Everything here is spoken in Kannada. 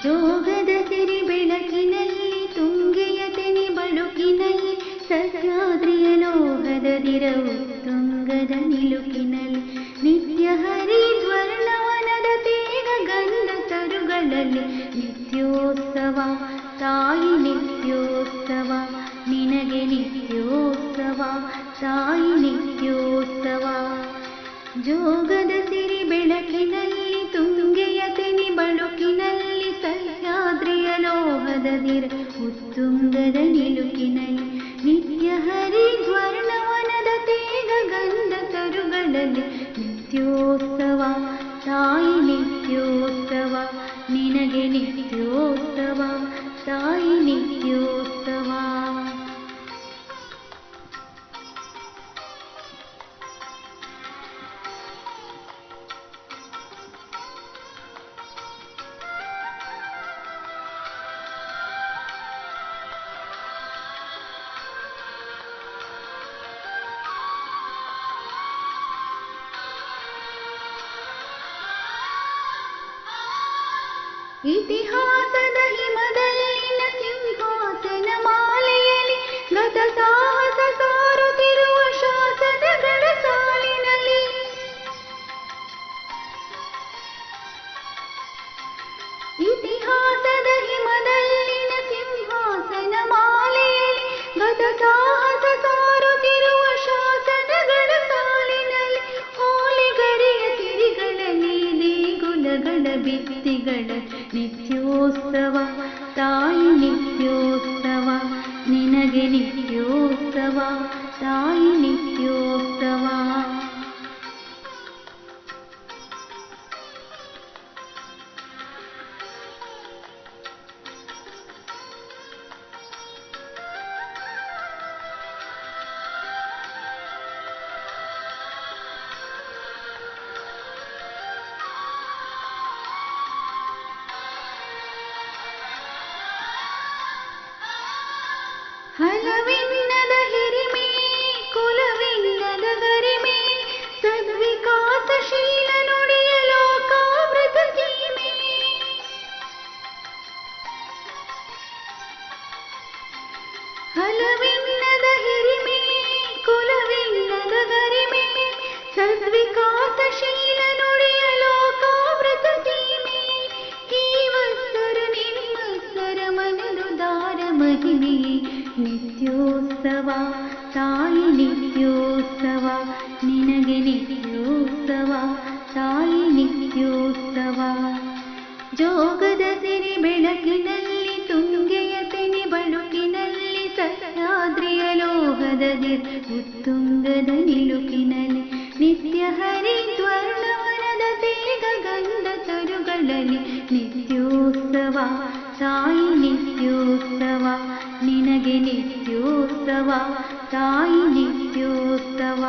ಜೋಗದ ಸಿರಿ ಬೆಳಕಿನಲ್ಲಿ ತುಂಗೆಯ ತೆನೆ ಬಳುಕಿನಲ್ಲಿ ಸಹ್ಯಾದ್ರಿಯ ಲೋಹದದಿರವು ತುಂಗದ ನಿಲುಕಿನಲ್ಲಿ ನಿತ್ಯ ಹರಿದ್ವರ್ಣವನದ ತೇಗ ಗಂಧ ತರುಗಳಲ್ಲಿ ನಿತ್ಯೋತ್ಸವ ತಾಯಿ ನಿತ್ಯೋತ್ಸವ ನಿನಗೆ ನಿತ್ಯೋತ್ಸವ ತಾಯಿ ನಿತ್ಯೋತ್ಸವ ಜೋಗದ ಸಿರಿ ಬೆಳಕಿನಲ್ಲಿ ತುಂಗೆಯ ತೆನೆ ಬಳುಕಿನಲ್ಲಿ ಸಹ್ಯಾದ್ರಿಯ ಲೋಹದದಿರ ಉತ್ತುಂಗದ ನಿಲುಕಿನಲ್ಲಿ ನಿತ್ಯ ಹರಿದ್ವರ್ಣವನದ ತೇಗ ಗಂಧ ತರುಗಳಲ್ಲಿ ನಿತ್ಯೋತ್ಸವ ತಾಯಿ ನಿತ್ಯೋತ್ಸವ ನಿನಗೆ ನಿತ್ಯೋತ್ಸವ ತಾಯಿ ನಿತ್ಯೋತ್ಸವ ಇತಿಹಾಸದ ಹಿಮದಲ್ಲಿನ ಸಿಂಹಾಸನ ಮಾಲೆಯಲ್ಲಿ ಗತ ಸಾಹಸ ಸಾರುತ್ತಿರುವ ಶಾಸನಗಳ ಸಾಲಿನಲ್ಲಿ ಇತಿಹಾಸದ ಹಿಮದಲ್ಲಿನ ಸಿಂಹಾಸನ ಮಾಲೆಯಲ್ಲಿ ಗತ ಸಾಹಸ ಸಾರುತ್ತಿರುವ ಶಾಸನಗಳ ಸಾಲಿನಲ್ಲಿ ಹೋಲಿಗರಿಯ ಸಿರಿಗಳಲ್ಲಿ ದೇಗುಲಗಳ ಭಿತ್ತಿಗಳ ನಿತ್ಯೋತ್ಸವ ತಾಯಿ ನಿತ್ಯೋತ್ಸವ ನಿನಗೆ ನಿತ್ಯೋತ್ಸವ ತಾಯಿ ನಿತ್ಯೋತ್ಸವ ಹಲವಿನ್ನದ ಹಿರಿಮೆ ಕುಲವಿನ್ನದ ಗರಿಮೆ ಸದ್ವಿಕಾಸಶೀಲ ನುಡಿಯ ಲೋಕಾಮೃತ ಸೀಮೆ ಹಲವಿನ್ನದ ಹಿರಿಮೆ ಕುಲವಿನ್ನದ ಗರಿಮೆ ಸದ್ವಿಕಾಸಶೀಲ ನುಡಿಯ ಲೋಕಾಮೃತ ಸೀಮೆ ಈ ವತ್ಸರ ನಿನ್ವತ್ಸರ ಮನದುದಾರ ಮಹಿಮೆ ನಿತ್ಯೋತ್ಸವ ತಾಯಿ ನಿತ್ಯೋತ್ಸವ ನಿನಗೆ ನಿತ್ಯೋತ್ಸವ ತಾಯಿ ನಿತ್ಯೋತ್ಸವ ಜೋಗದ ಸಿರಿ ಬೆಳಕಿನಲ್ಲಿ ತುಂಗೆಯ ತೆನೆ ಬಳುಕಿನಲ್ಲಿ ಸಹ್ಯಾದ್ರಿಯ ಲೋಹದದಿರ್ ಉತ್ತುಂಗದ ನಿಲುಕಿನಲ್ಲಿ ನಿತ್ಯ ಹರಿದ್ವರ್ಣವನದ ತೇಗ ಗಂಧ ತರುಗಳಲ್ಲಿ ನಿತ್ಯೋತ್ಸವ ತಾಯಿ ನಿತ್ಯೋತ್ಸವ ನಿನಗೆ ನಿತ್ಯೋತ್ಸವ ತಾಯಿ ನಿತ್ಯೋತ್ಸವ